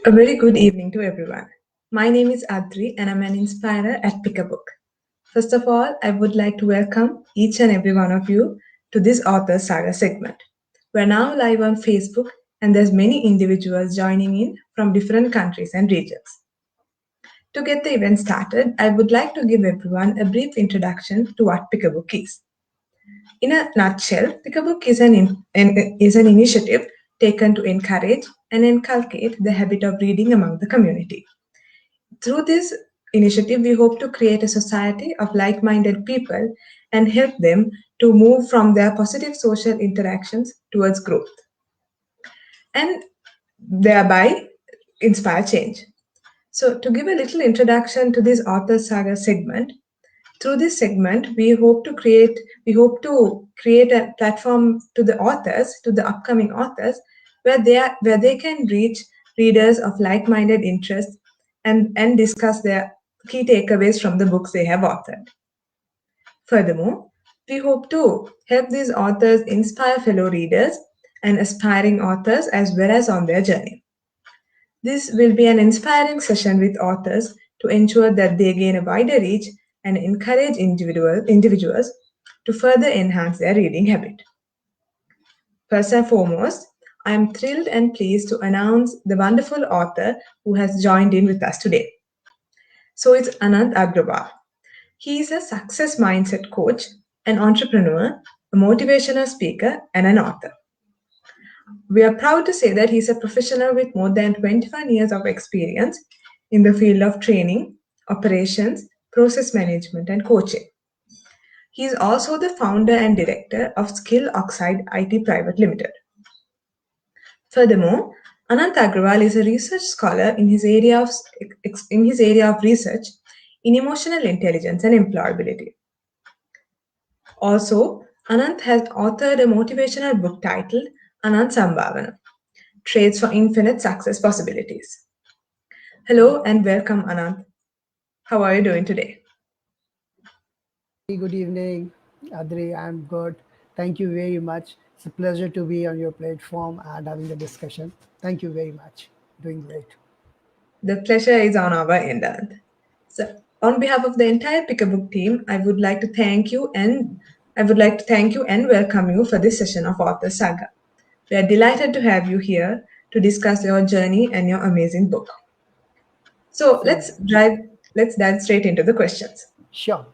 A very good evening to everyone. My name is Adri and I'm an inspirer at Pick a Book. First of all, I would like to welcome each and every one of you to this author saga segment. We're now live on Facebook and there's many individuals joining in from different countries and regions. To get the event started, I would like to give everyone a brief introduction to what Pick a Book is. In a nutshell, Pick a Book is an initiative taken to encourage and inculcate the habit of reading among the community. Through this initiative, we hope to create a society of like minded people and help them to move from their positive social interactions towards growth and thereby inspire change. So, to give a little introduction to this author saga segment, through this segment, we hope to create a platform to the authors, to the upcoming authors, where they can reach readers of like-minded interests and discuss their key takeaways from the books they have authored. Furthermore, we hope to help these authors inspire fellow readers and aspiring authors as well as on their journey. This will be an inspiring session with authors to ensure that they gain a wider reach and encourage individuals to further enhance their reading habit. First and foremost, I am thrilled and pleased to announce the wonderful author who has joined in with us today. So it's Anant Agrawal. He is a success mindset coach, an entrepreneur, a motivational speaker, and an author. We are proud to say that he's a professional with more than 25 years of experience in the field of training, operations, process management, and coaching. He is also the founder and director of Skill Oxide IT Private Limited. Furthermore, Anant Agrawal is a research scholar in his area of research in emotional intelligence and employability. Also, Anant has authored a motivational book titled Anant Sambhavana, Traits for Infinite Success Possibilities. Hello and welcome, Anant. How are you doing today? Very good evening, Adri. I'm good. Thank you very much. It's a pleasure to be on your platform and having the discussion. Thank you very much. Doing great. The pleasure is on our end, Anant. So, on behalf of the entire Pick a Book team, I would like to thank you and welcome you for this session of Author Saga. We are delighted to have you here to discuss your journey and your amazing book. So Same here. let's dive straight into the questions. Sure.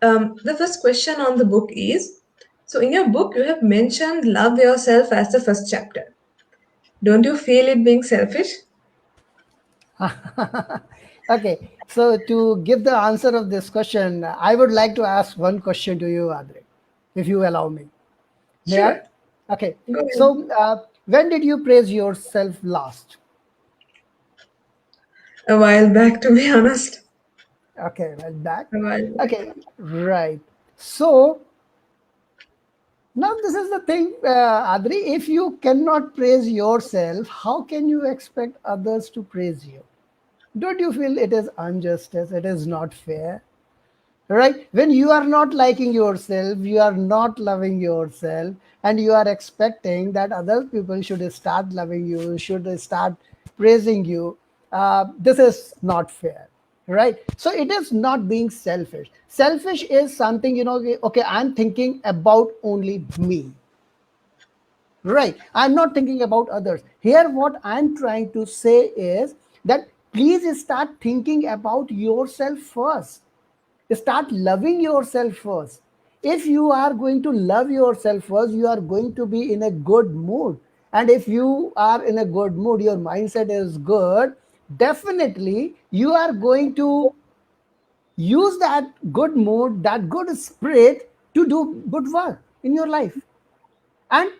The first question on the book is, so in your book you have mentioned love yourself as the first chapter. Don't you feel it being selfish? Okay. So, to give the answer of this question, I would like to ask one question to you, Adri, if you allow me. May I? Sure. Okay. Go ahead. So, when did you praise yourself last? A while back, to be honest. Okay, well, back. A while back. Okay, right. So, now, this is the thing, Adri. If you cannot praise yourself, how can you expect others to praise you? Don't you feel it is injustice? It is not fair, right? When you are not liking yourself, you are not loving yourself, and you are expecting that other people should start loving you, should start praising you. This is not fair, right? So it is not being selfish. Selfish is something, okay, I'm thinking about only me. Right. I'm not thinking about others. Here, what I'm trying to say is that please start thinking about yourself first. Start loving yourself first. If you are going to love yourself first, you are going to be in a good mood. And if you are in a good mood, your mindset is good, definitely you are going to use that good mood, that good spirit to do good work in your life. And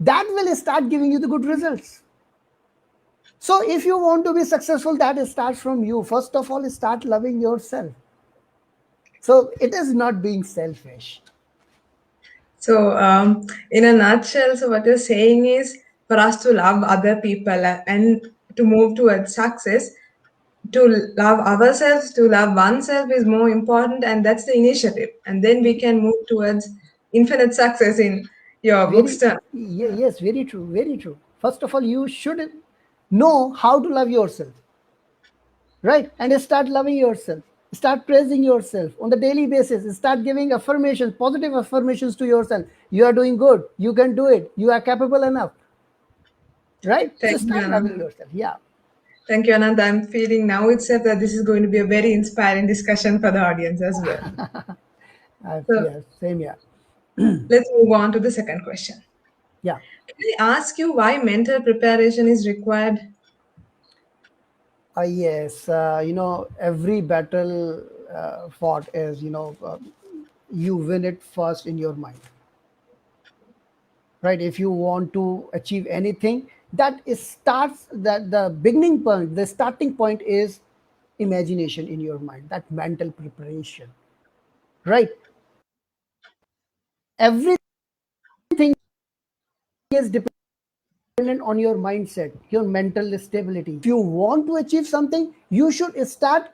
that will start giving you the good results. So if you want to be successful, that starts from you. First of all, start loving yourself. So it is not being selfish. So, in a nutshell, so what you're saying is for us to love other people and to move towards success, to love ourselves, to love oneself is more important, and that's the initiative. And then we can move towards infinite success in your book's Very, term. yes, very true, very true. First of all, you should know how to love yourself, right? And start loving yourself. Start praising yourself on the daily basis. Start giving affirmations, positive affirmations to yourself. You are doing good. You can do it. You are capable enough, right? So Thank you, start loving Anand. yourself. Yeah. Thank you, Anand. I'm feeling now itself that this is going to be a very inspiring discussion for the audience as well. So Yeah, same here. let's move on to the second question. Yeah. Can I ask you why mental preparation is required? Yes. Every battle fought is, you win it first in your mind, right? If you want to achieve anything, that is starts that the beginning point, the starting point is imagination in your mind, that mental preparation, right? Everything is dependent on your mindset, your mental stability. If you want to achieve something, you should start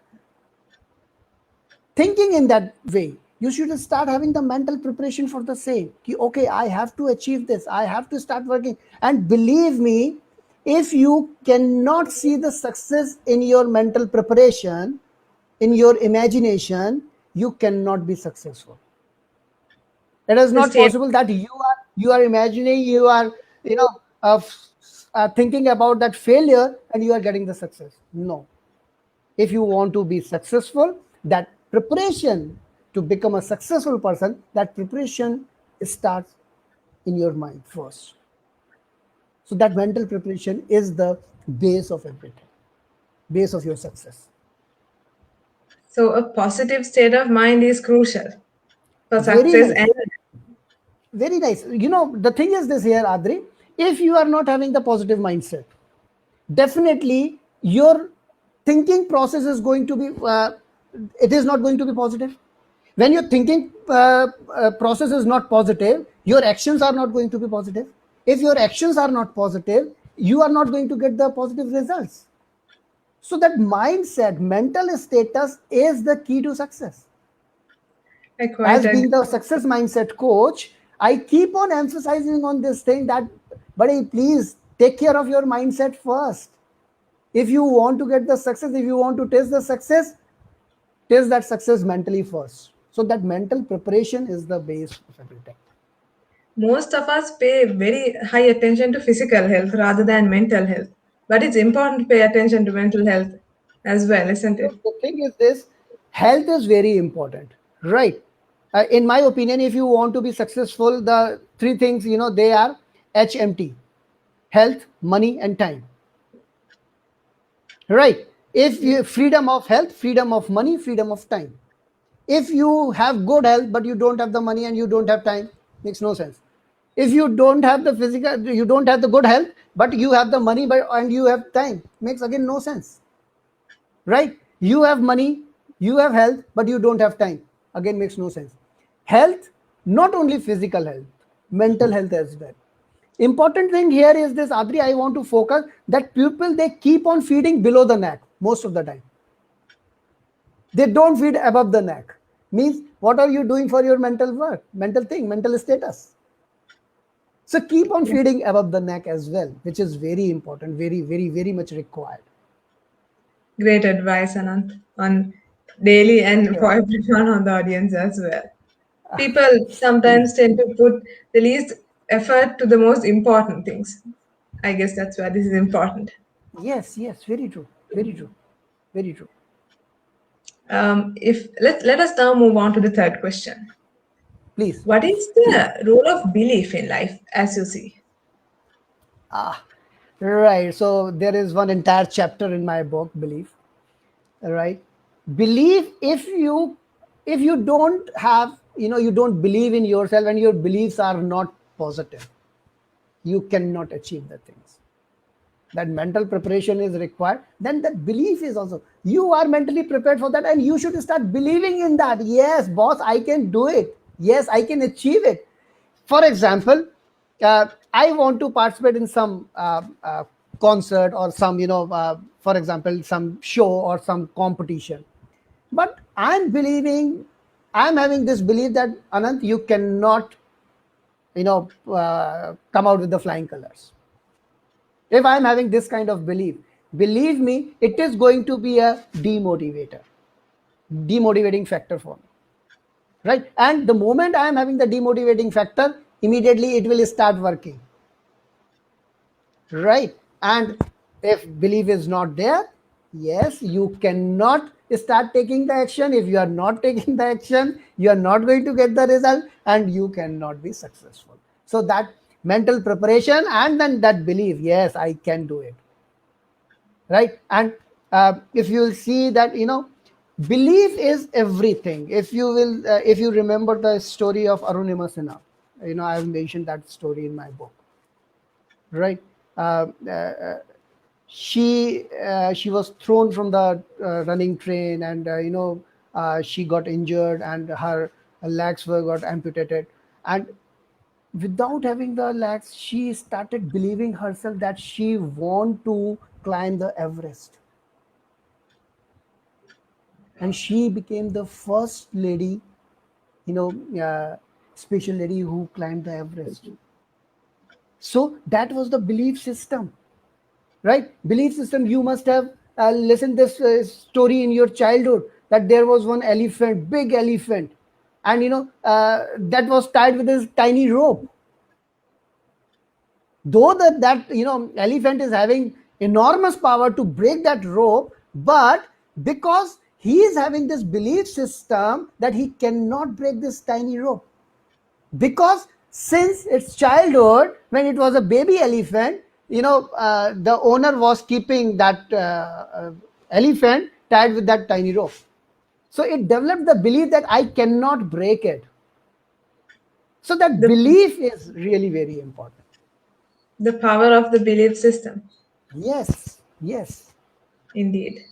thinking in that way. You should start having the mental preparation for the same. Okay, I have to achieve this. I have to start working. And believe me, if you cannot see the success in your mental preparation, in your imagination, you cannot be successful. It is The not state. possible that you are imagining, you are, you know uh, thinking about that failure and you are getting the success. No. If you want to be successful, that preparation to become a successful person, that preparation starts in your mind first. So that mental preparation is the base of everything, base of your success. So a positive state of mind is crucial for Very success and nice. Very nice. The thing is this here, Adri, if you are not having the positive mindset, definitely your thinking process is going to be it is not going to be positive. When your thinking process is not positive, your actions are not going to be positive. If your actions are not positive, you are not going to get the positive results. So that mindset, mental status is the key to success. I quite As agree. being the success mindset coach, I keep on emphasizing on this thing that, buddy, please take care of your mindset first. If you want to get the success, if you want to taste the success, taste that success mentally first. So that mental preparation is the base of everything. Most of us pay very high attention to physical health rather than mental health. But it's important to pay attention to mental health as well, isn't it? The thing is this, health is very important, right? In my opinion, if you want to be successful, the three things, they are HMT: health, money, and time. Right? If Yeah. you freedom of health, freedom of money, freedom of time. If you have good health but you don't have the money and you don't have time, makes no sense. If you don't have the physical, you don't have the good health but you have the money but and you have time, makes again no sense. Right? You have money, you have health but you don't have time, again makes no sense. Health, not only physical health, mental health as well. Important thing here is this, Adri, I want to focus that people, they keep on feeding below the neck most of the time. They don't feed above the neck. Means, what are you doing for your mental work, mental thing, mental status? So keep on Yeah. feeding above the neck as well, which is very important, very, very, very much required. Great advice, Anant, on daily and Sure. for everyone on the audience as well. People sometimes tend to put the least effort to the most important things. I guess that's why this is important. Yes, yes, very true, very true, very true. If let us now move on to the third question. Please. What is the role of belief in life as you see? Right. So there is one entire chapter in my book, Belief. Right. Belief, if you don't have, you don't believe in yourself and your beliefs are not positive, you cannot achieve the things. That mental preparation is required, then that belief is also, you are mentally prepared for that and you should start believing in that. Yes, boss, I can do it. Yes, I can achieve it. For example, I want to participate in some concert or some, for example, some show or some competition, but I'm having this belief that, Anant, you cannot come out with the flying colors. If I'm having this kind of belief, believe me, it is going to be a demotivating factor for me, right? And the moment I am having the demotivating factor, immediately it will start working, right? And if belief is not there, yes, you cannot start taking the action. If you are not taking the action, you are not going to get the result, and you cannot be successful. So that mental preparation and then that belief, yes, I can do it, right? And if you'll see that, belief is everything. If you remember the story of Arunima Sinha, I've mentioned that story in my book, right? uh, uh, she was thrown from the running train, and she got injured, and her legs were got amputated, and without having the legs, she started believing herself that she want to climb the Everest, and she became the first lady, you know special lady who climbed the Everest. So that was the belief system, right? Belief system. You must have listened this story in your childhood, that there was one elephant, big elephant, and that was tied with this tiny rope. Though that elephant is having enormous power to break that rope, but because he is having this belief system that he cannot break this tiny rope, because since its childhood, when it was a baby elephant, the owner was keeping that elephant tied with that tiny rope. So it developed the belief that I cannot break it. So that The belief is really very important. the power of the belief system, Yes, yes. indeed.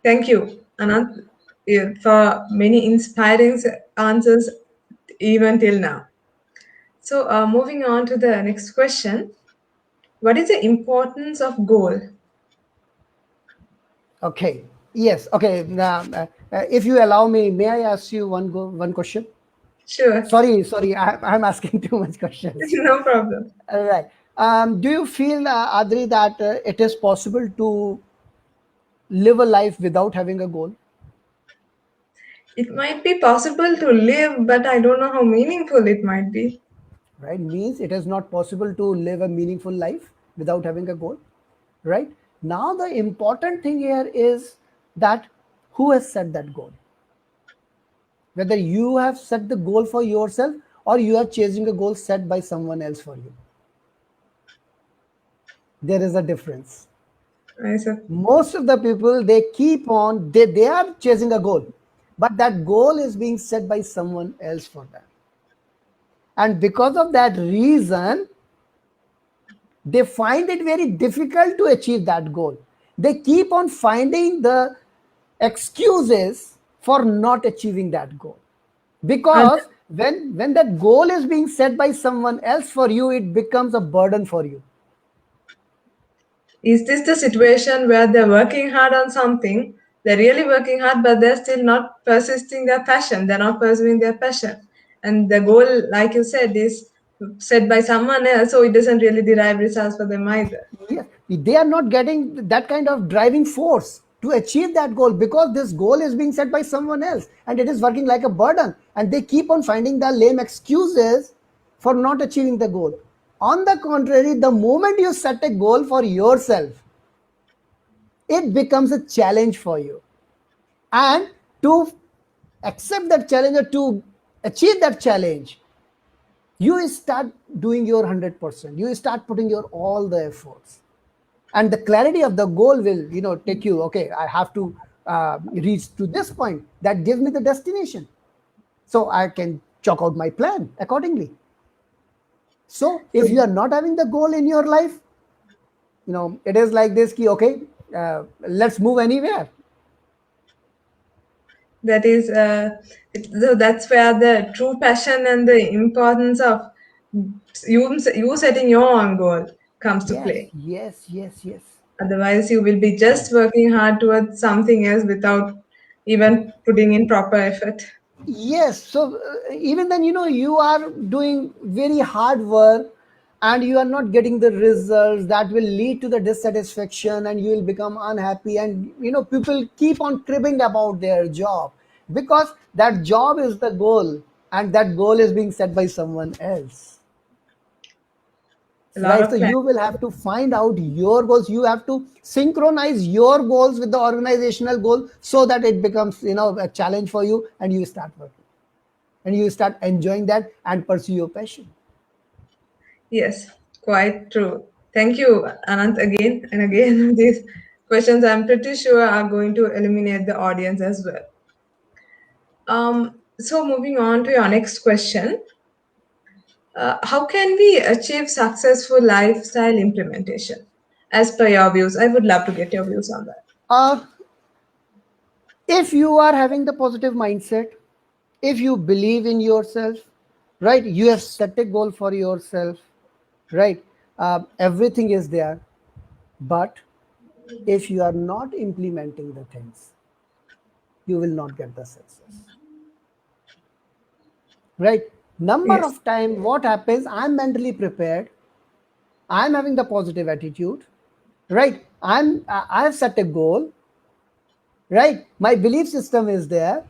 Thank you, Anant, for many inspiring answers even till now. So, moving on to the next question. What is the importance of goal? Okay. Yes. Okay. Now, if you allow me, may I ask you one question? Sure, Sorry. I'm asking too much questions. no problem. All right. Do you feel, Adri, that it is possible to live a life without having a goal? It might be possible to live, but I don't know how meaningful it might be. Right? Means it is not possible to live a meaningful life without having a goal. Right? Now, the important thing here is that who has set that goal? Whether you have set the goal for yourself or you are chasing a goal set by someone else for you. There is a difference. I said, Most of the people, they keep on, they are chasing a goal, but that goal is being set by someone else for them, and because of that reason, they find it very difficult to achieve that goal. They keep on finding the excuses for not achieving that goal, because when that goal is being set by someone else for you, it becomes a burden for you. is this the situation where they're working hard on something? They're really working hard, but they're still not persisting their passion. They're not pursuing their passion. And the goal, like you said, is set by someone else, so it doesn't really derive results for them either. Yes, they are not getting that kind of driving force to achieve that goal, because this goal is being set by someone else and it is working like a burden, and they keep on finding the lame excuses for not achieving the goal. On the contrary, the moment you set a goal for yourself, it becomes a challenge for you, and to accept that challenge or to achieve that challenge, you start doing your 100%, you start putting your all the efforts, and the clarity of the goal will take you, okay, I have to reach to this point that gives me the destination, so I can chalk out my plan accordingly. So if you are not having the goal in your life, it is like this key, okay, let's move anywhere. That is, so that's where the true passion and the importance of you setting your own goal comes to Yes, play. yes, yes, yes. Otherwise, you will be just working hard towards something else without even putting in proper effort. Yes, so even then, you are doing very hard work, and you are not getting the results, that will lead to the dissatisfaction and you will become unhappy. And people keep on cribbing about their job because that job is the goal, and that goal is being set by someone else. A lot Right, of so plan. you will have to find out your goals. You have to synchronize your goals with the organizational goal so that it becomes a challenge for you, and you start working and you start enjoying that and pursue your passion. Yes, quite true. Thank you, Anant, again and again. These questions I'm pretty sure are going to eliminate the audience as well. So moving on to your next question, how can we achieve successful lifestyle implementation? As per your views, I would love to get your views on that. uh, if you are having the positive mindset, if you believe in yourself, right, you have set a goal for yourself, right, everything is there. But if you are not implementing the things, you will not get the success. Right, number Yes, of time what happens, I'm mentally prepared, I'm having the positive attitude, right, I have set a goal, right, my belief system is there,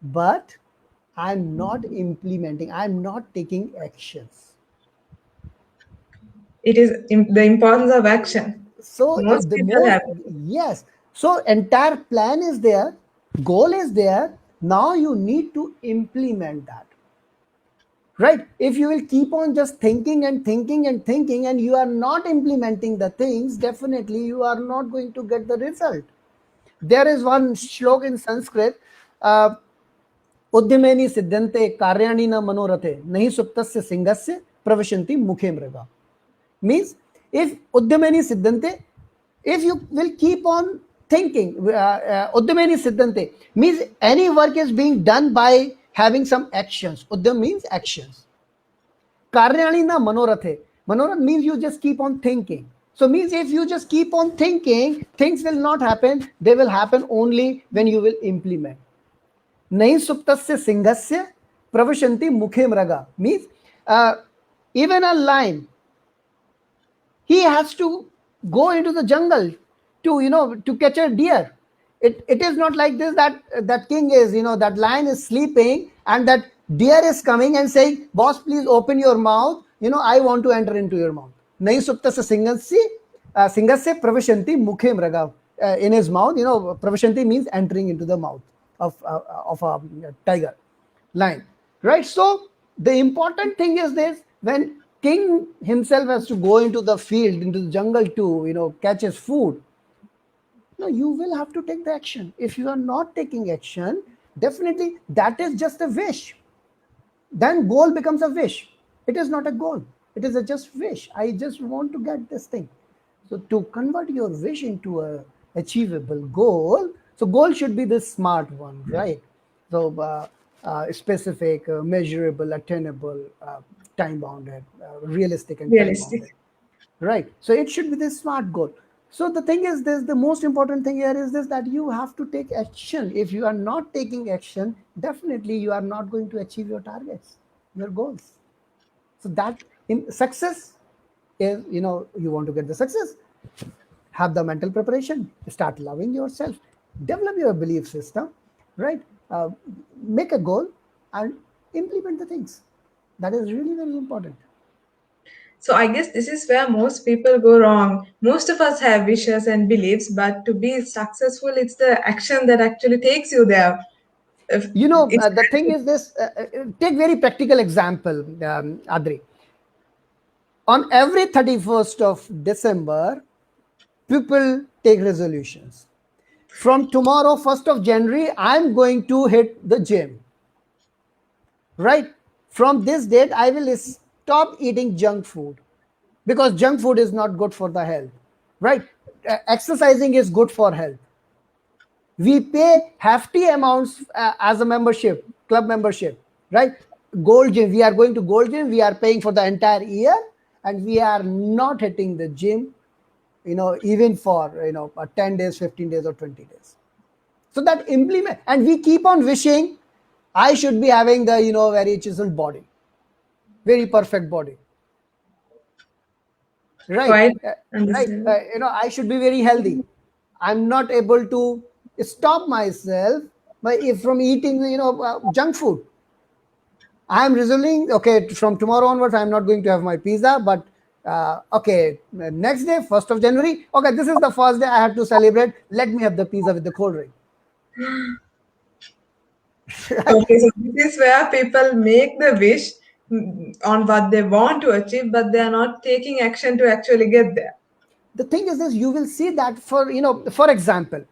but I'm not implementing, I'm not taking actions. it is the importance of action. So Most the people most, have it. yes, so entire plan is there, goal is there, now you need to implement that. Right, if you will keep on just thinking and thinking and thinking and you are not implementing the things, definitely you are not going to get the result. There is one shlok in Sanskrit, uh, उद्यमेनि सिद्धन्ते कार्याणि न मनोरथे नहि सुप्तस्य सिंहस्य प्रविशन्ति मुखे मृगा. Means if udyameni siddhante, if you will keep on thinking, udyameni siddhante means any work is being done by having some actions. Udyam means actions. Karyani na manorathe. Manorath means you just keep on thinking. So means if you just keep on thinking, things will not happen. They will happen only when you will implement. Nahi suptasya singhasya pravashanti mukhe mraga means uh, even a lion, he has to go into the jungle to to catch a deer. It is not like this that that king is that lion is sleeping and that deer is coming and saying, boss, please open your mouth, I want to enter into your mouth. Nahi suptasya singhasya pravashanti mukhe mraga. In his mouth, pravashanti means entering into the mouth of a tiger, lion, right? So the important thing is this: when king himself has to go into the field, into the jungle to catch his food, no, you will have to take the action. If you are not taking action, definitely that is just a wish. Then goal becomes a wish. It is not a goal. It is a just wish. I just want to get this thing. So to convert your wish into a achievable goal, so goal should be the smart one, right? So specific, measurable, attainable, time bounded, realistic, and time bounded. Realistic. Right. So it should be this smart goal. So the thing is this, the most important thing here is this, that you have to take action. If you are not taking action, definitely you are not going to achieve your targets, your goals. So that in success is, you want to get the success, have the mental preparation, start loving yourself, develop your belief system, right? Make a goal and implement the things. That is really very important. So I guess this is where most people go wrong. Most of us have wishes and beliefs, but to be successful, it's the action that actually takes you there. If it's The thing is this, take very practical example, Adri. On every 31st of December, people take resolutions. From tomorrow, 1st of January, I'm going to hit the gym. Right? From this date, I will stop eating junk food because junk food is not good for the health. Right? Exercising is good for health. We pay hefty amounts as a membership, club membership, right? Gold gym, we are going to gold gym, we are paying for the entire year, and we are not hitting the gym, even for 10 days, 15 days, or 20 days. So that implement, and we keep on wishing I should be having the very chiseled body, very perfect body. Right. Quite Right. understand. I should be very healthy. I'm not able to stop myself if from eating junk food. I'm resolving, okay, from tomorrow onwards, I'm not going to have my pizza, but okay, next day, 1st of January, okay, this is the first day I have to celebrate. Let me have the pizza with the cold drink. Right? Okay, so this is where people make the wish on what they want to achieve, but they are not taking action to actually get there. The thing is this, you will see that for example,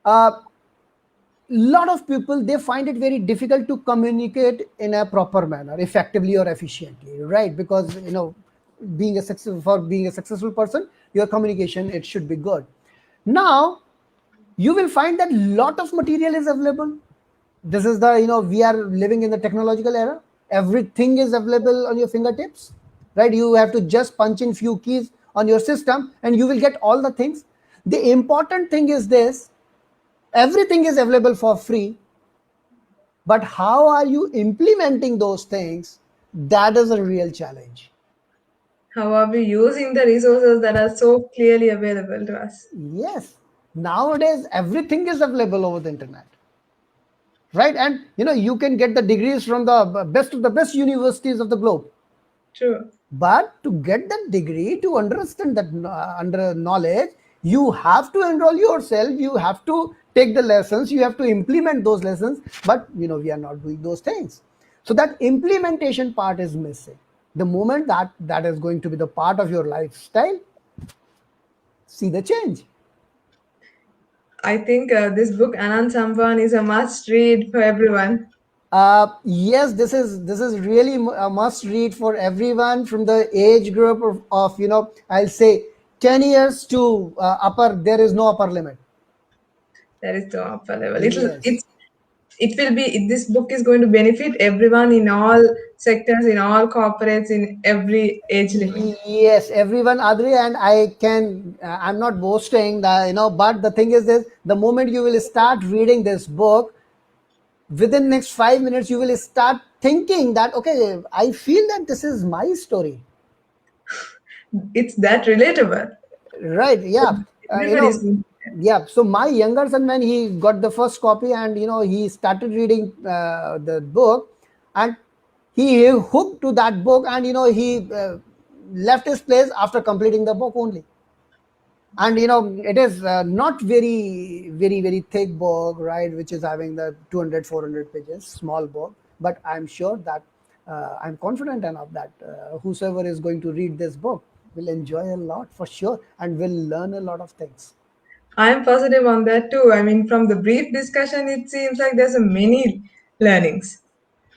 a lot of people, they find it very difficult to communicate in a proper manner, effectively or efficiently, right? Because being a successful person, your communication, it should be good. Now you will find that lot of material is available. This is the, we are living in the technological era. Everything is available on your fingertips, right? You have to just punch in few keys on your system and you will get all the things. The important thing is this: everything is available for free, but how are you implementing those things? That is a real challenge. How are we using the resources that are so clearly available to us? Yes, nowadays everything is available over the internet, right? And you can get the degrees from the best of the best universities of the globe. True. But to get that degree, to understand that under knowledge, you have to enroll yourself, you have to take the lessons, you have to implement those lessons. But we are not doing those things. So that implementation part is missing. The moment that is going to be the part of your lifestyle, see the change. I think this book, Anant Sampan, is a must read for everyone. Yes, this is really a must read for everyone from the age group of I'll say 10 years to upper. There is no upper limit. That is the upper level. Yes. It will be, this book is going to benefit everyone in all sectors, in all corporates, in every age limit. Yes, everyone agree, and I can. I'm not boasting that but the thing is this: the moment you will start reading this book, within next 5 minutes, you will start thinking that okay, I feel that this is my story, It's that relatable. right? Yeah, Everybody's doing that. yeah. So my younger son, when he got the first copy, and he started reading the book, and he hooked to that book, and he left his place after completing the book only. And it is not very thick book, right, which is having the 200 400 pages, small book. But I'm sure that I'm confident enough that whosoever is going to read this book will enjoy a lot for sure and will learn a lot of things. I'm positive on that too. I mean, from the brief discussion, it seems like there's a many learnings.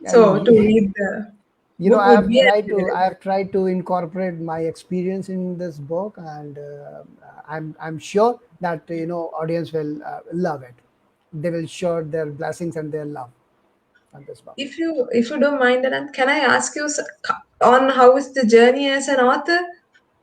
So to Yeah. read the book I would have be a tried to privilege. I have tried to incorporate my experience in this book, and I'm sure that audience will love it. They will show their blessings and their love on this book. If you don't mind, Anand, can I ask you on how is the journey as an author?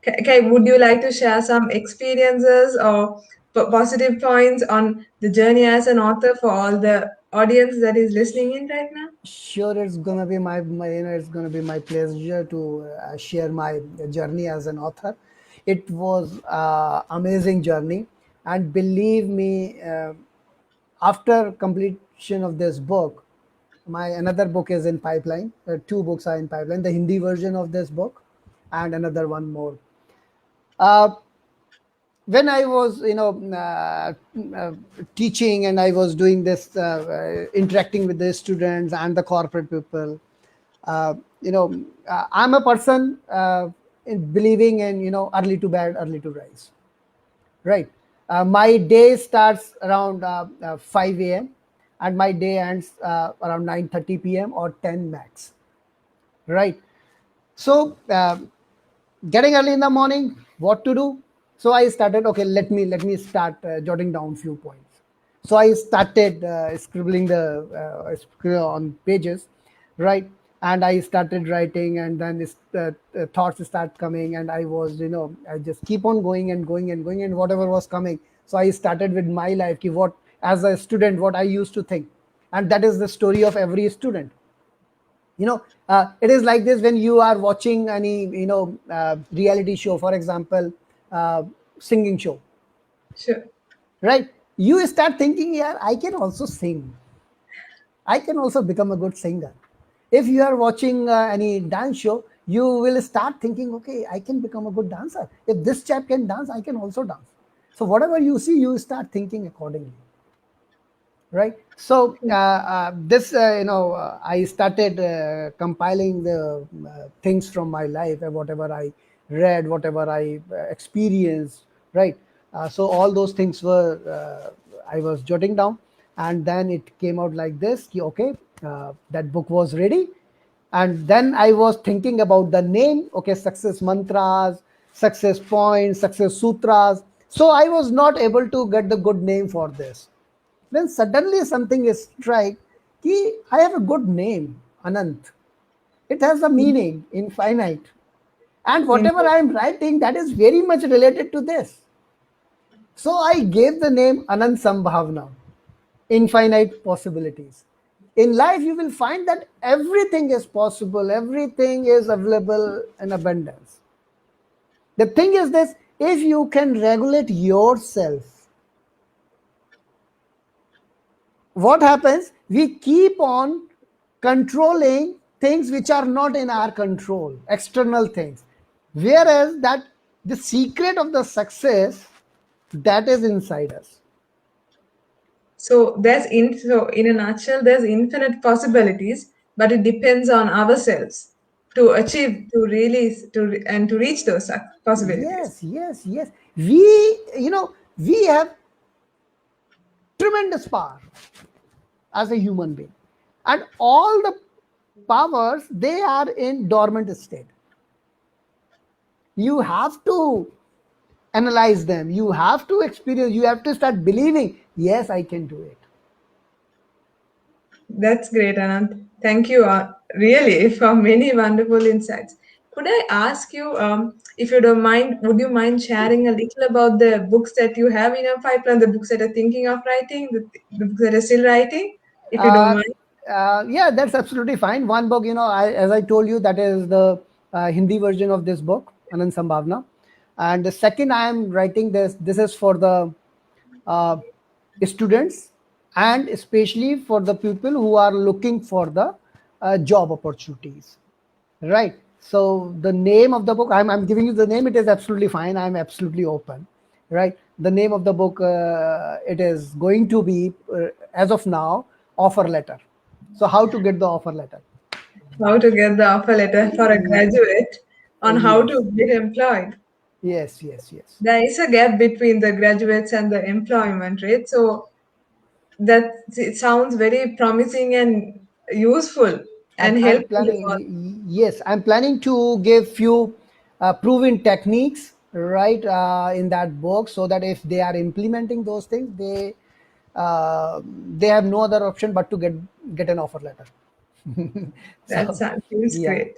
Okay, would you like to share some experiences or positive points on the journey as an author for all the audience that is listening in right now? Sure, it's gonna be it's gonna be my pleasure to share my journey as an author. It was amazing journey, and believe me, after completion of this book, my another book is in pipeline. Two books are in pipeline: the Hindi version of this book, and another one more. Uh, when I was, teaching, and I was doing this, interacting with the students and the corporate people, I'm a person in believing in early to bed, early to rise. Right. My day starts around 5 a.m. and my day ends around 9:30 p.m. or 10 max. Right. So getting early in the morning, what to do? So I started, okay, let me start jotting down few points. So I started scribbling on pages, right? And I started writing, and then thoughts start coming, and I was, I just keep on going and going and going, and whatever was coming. So I started with my life, what as a student, what I used to think, and that is the story of every student. It is like this when you are watching any reality show, for example, uh, singing show, Sure. right? You start thinking, yeah, I can also sing, I can also become a good singer. If you are watching any dance show, you will start thinking, okay, I can become a good dancer. If this chap can dance, I can also dance. So whatever you see, you start thinking accordingly, right? So this I started compiling the things from my life, whatever I read, whatever I experienced, right? So all those things were I was jotting down, and then it came out like this, okay, that book was ready. And then I was thinking about the name, okay, success mantras, success points, success sutras. So I was not able to get the good name for this. Then suddenly something is strike. Ki, I have a good name, Anant. It has a meaning, infinite. And whatever I am writing, that is very much related to this. So I gave the name Anant Sambhavna, infinite possibilities. In life, you will find that everything is possible, everything is available in abundance. The thing is this, if you can regulate yourself, what happens? We keep on controlling things which are not in our control, external things. Whereas that the secret of the success that is inside us. So in a nutshell, there's infinite possibilities, but it depends on ourselves to achieve, to really, and to reach those possibilities. Yes, yes, yes. We, we have tremendous power as a human being. And all the powers, they are in dormant state. You have to analyze them. You have to experience. You have to start believing, yes, I can do it. That's great, Anant. Thank you, really, for many wonderful insights. Could I ask you, if you don't mind, would you mind sharing a little about the books that you have in your pipeline, the books that are thinking of writing, the books that are still writing, if you don't Uh, mind? yeah, that's absolutely fine. One book, as I told you, that is the Hindi version of this book, Anand Sambhavna. And the second, I am writing this. This is for the uh, students, and especially for the people who are looking for the job opportunities. Right. So the name of the book, I'm giving you the name. It is absolutely fine. I'm absolutely open. Right. The name of the book, it is going to be, as of now, offer letter. So how to get the offer letter? How to get the offer letter for a graduate on how Yes. to get employed. Yes. Yes. Yes. There is a gap between the graduates and the employment rate. So that it sounds very promising and useful and I'm helpful planning. for. Yes, I'm planning to give few proven techniques right in that book, so that if they are implementing those things, they have no other option but to get an offer letter. That So seems yeah. great.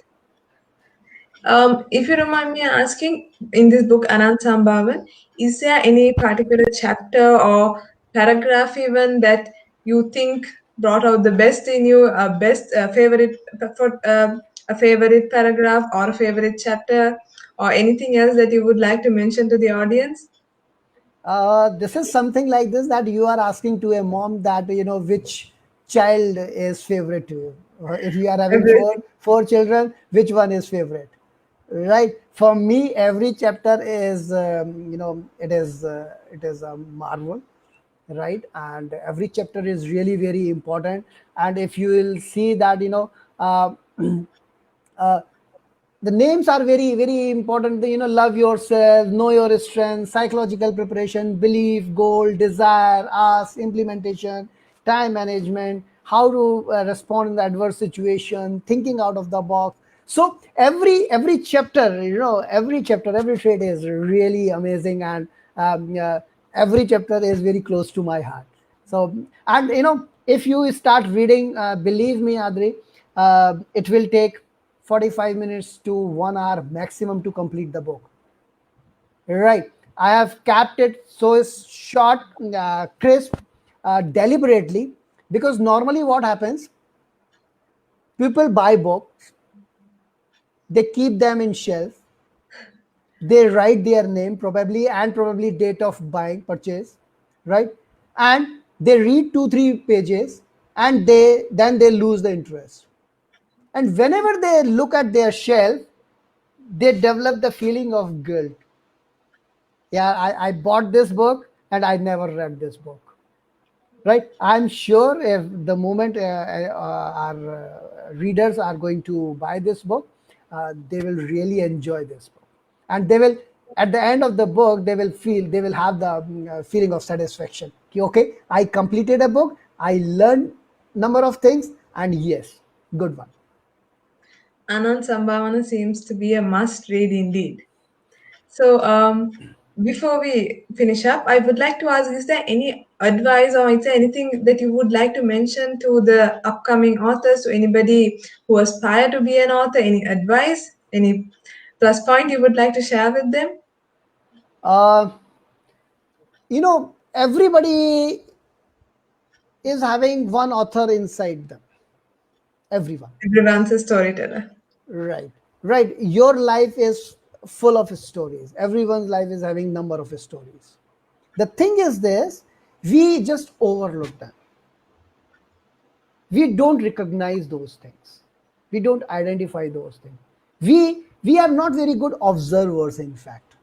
If you don't mind me asking, in this book, Anant Sambhavan, is there any particular chapter or paragraph even that you think brought out the best in you, a best favorite for a favorite paragraph or a favorite chapter, or anything else that you would like to mention to the audience? This is something like this, that you are asking to a mom that which child is favorite to you. If you are having Everything. four children, which one is favorite? Right. For me, every chapter is it is a marvel, right? And every chapter is really very important. And if you will see that uh, the names are very very important. Love yourself, know your strength, psychological preparation, belief, goal, desire, ask, implementation, time management, how to respond in the adverse situation, thinking out of the box. So every chapter, every trait is really amazing. And every chapter is very close to my heart. So, and if you start reading, believe me, Adri, it will take 45 minutes to 1 hour maximum to complete the book. Right. I have kept it so short, crisp, deliberately, because normally what happens, People buy books, they keep them in shelf, they write their name probably and probably date of buying purchase, right? And they read 2 3 pages and they lose the interest. And whenever they look at their shelf, they develop the feeling of guilt. Yeah, I bought this book and I never read this book. Right? I'm sure if the moment our readers are going to buy this book, they will really enjoy this book, and they will, at the end of the book, they will have the feeling of satisfaction. Okay, I completed a book, I learned number of things, and yes, good one. Anand Sambhavana seems to be a must read indeed. So, before we finish up, I would like to ask, is there any advice or is there anything that you would like to mention to the upcoming authors, to anybody who aspire to be an author? Any advice, any plus point you would like to share with them? Uh, everybody is having one author inside them. Everyone. Everyone's a storyteller. Right, right. Your life is full of stories. Everyone's life is having number of stories. The thing is this, we just overlook them. We don't recognize those things. We don't identify those things. We are not very good observers, in fact.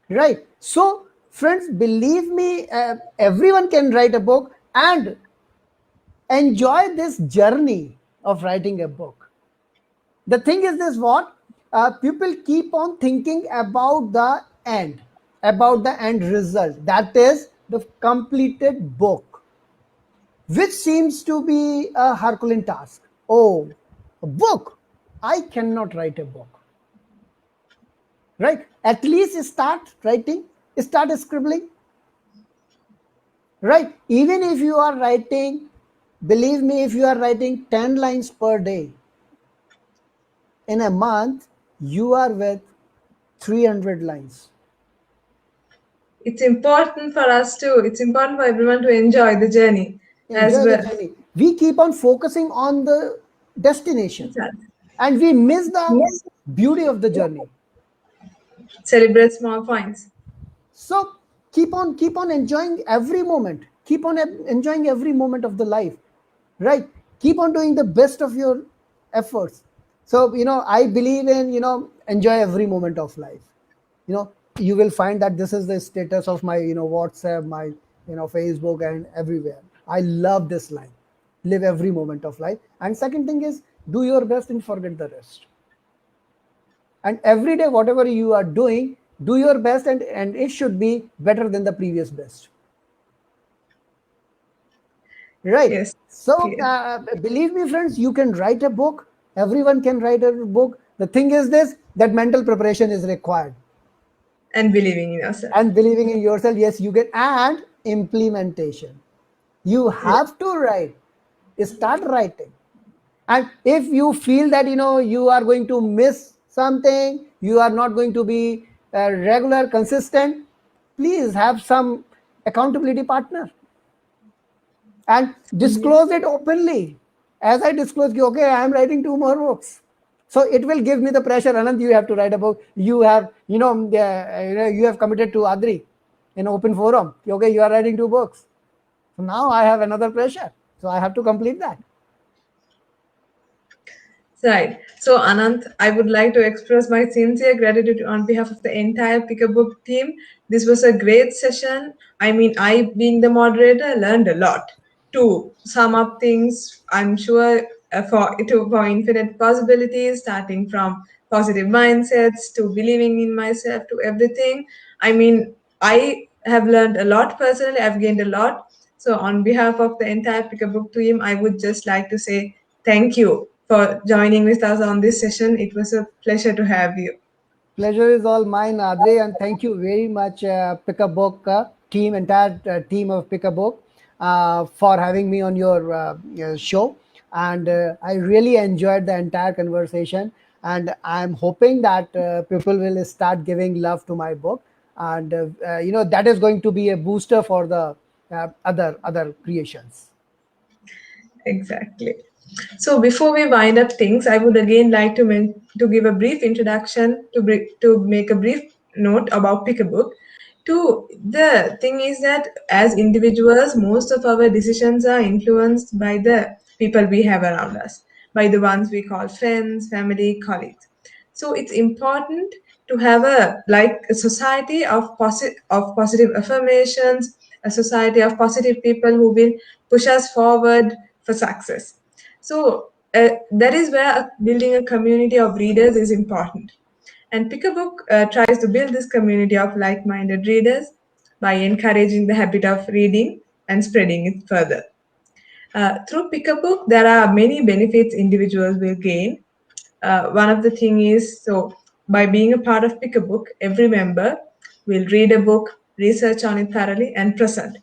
Right. So, friends, believe me, everyone can write a book and enjoy this journey of writing a book. The thing is this, what people keep on thinking about the end result, that is the completed book, which seems to be a Herculean task. Oh, a book, I cannot write a book. Right, at least start writing, start scribbling. Right, even if you are writing, believe me, if you are writing 10 lines per day, in a month, you are with 300 lines. It's important for us to, it's important for everyone to enjoy the journey as Enjoy the well. journey. We keep on focusing on the destination and we miss the Yes. beauty of the journey. Celebrate small points. So keep on enjoying every moment. Keep on enjoying every moment of the life. Right? Keep on doing the best of your efforts. So, I believe in, enjoy every moment of life. You will find that this is the status of my, WhatsApp, my, Facebook, and everywhere. I love this line. Live every moment of life. And second thing is, do your best and forget the rest. And every day, whatever you are doing, do your best, and it should be better than the previous best. Right. Yes. So, Clear. believe me, friends, you can write a book. Everyone can write a book. The thing is this, that mental preparation is required. And believing in yourself. And believing in yourself, yes, you can. And implementation. You Yes. have to write. Start writing. And if you feel that, you are going to miss something, you are not going to be regular, consistent, please have some accountability partner. And disclose it openly. As I disclose, okay, I am writing 2 more books. So it will give me the pressure. Anant, you have to write a book. You have, you have committed to Adri in open forum. Okay, you are writing 2 books. So now I have another pressure. So I have to complete that. Right. So, Anant, I would like to express my sincere gratitude on behalf of the entire Pick a Book team. This was a great session. I mean, I, being the moderator, learned a lot. To sum up things, I'm sure for infinite possibilities, starting from positive mindsets to believing in myself to everything. I mean, I have learned a lot personally. I've gained a lot. So, on behalf of the entire Pick a Book team, I would just like to say thank you for joining with us on this session. It was a pleasure to have you. Pleasure is all mine, Adre, and thank you very much, Pick a Book team, entire team of Pick a Book, for having me on your show. And I really enjoyed the entire conversation. And I'm hoping that people will start giving love to my book, and that is going to be a booster for the other creations. Exactly. So before we wind up things, I would again like to give a brief introduction to make a brief note about Pick a Book. The thing is that as individuals, most of our decisions are influenced by the people we have around us, by the ones we call friends, family, colleagues. So it's important to have a society of positive affirmations, a society of positive people who will push us forward for success. So that is where building a community of readers is important. And Pick a Book tries to build this community of like minded readers by encouraging the habit of reading and spreading it further. Through Pick a Book, there are many benefits individuals will gain. One of the thing is, so by being a part of Pick a Book, every member will read a book, research on it thoroughly, and present.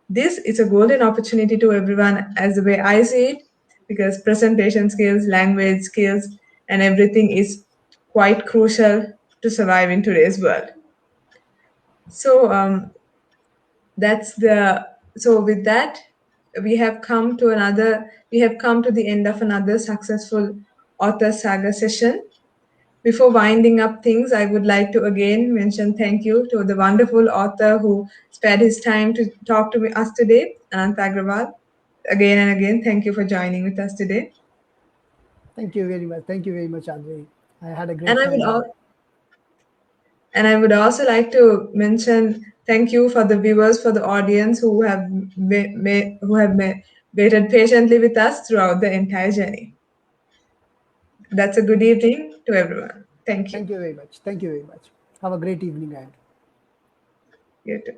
This is a golden opportunity to everyone, as the way I see it, because presentation skills, language skills, and everything is quite crucial to survive in today's world. So that's the so with that we have come to the end of another successful author saga session. Before winding up things, I would like to again mention thank you to the wonderful author who spared his time to talk to us today, Anant Agrawal. Again and again, thank you for joining with us today. Thank you very much. Thank you very much, Andre. I had a And great I would time here. al- and I would also like to mention thank you for the viewers, for the audience who have waited patiently with us throughout the entire journey. That's a good evening to everyone. Thank you. Thank you very much. Thank you very much. Have a great evening ahead. You too.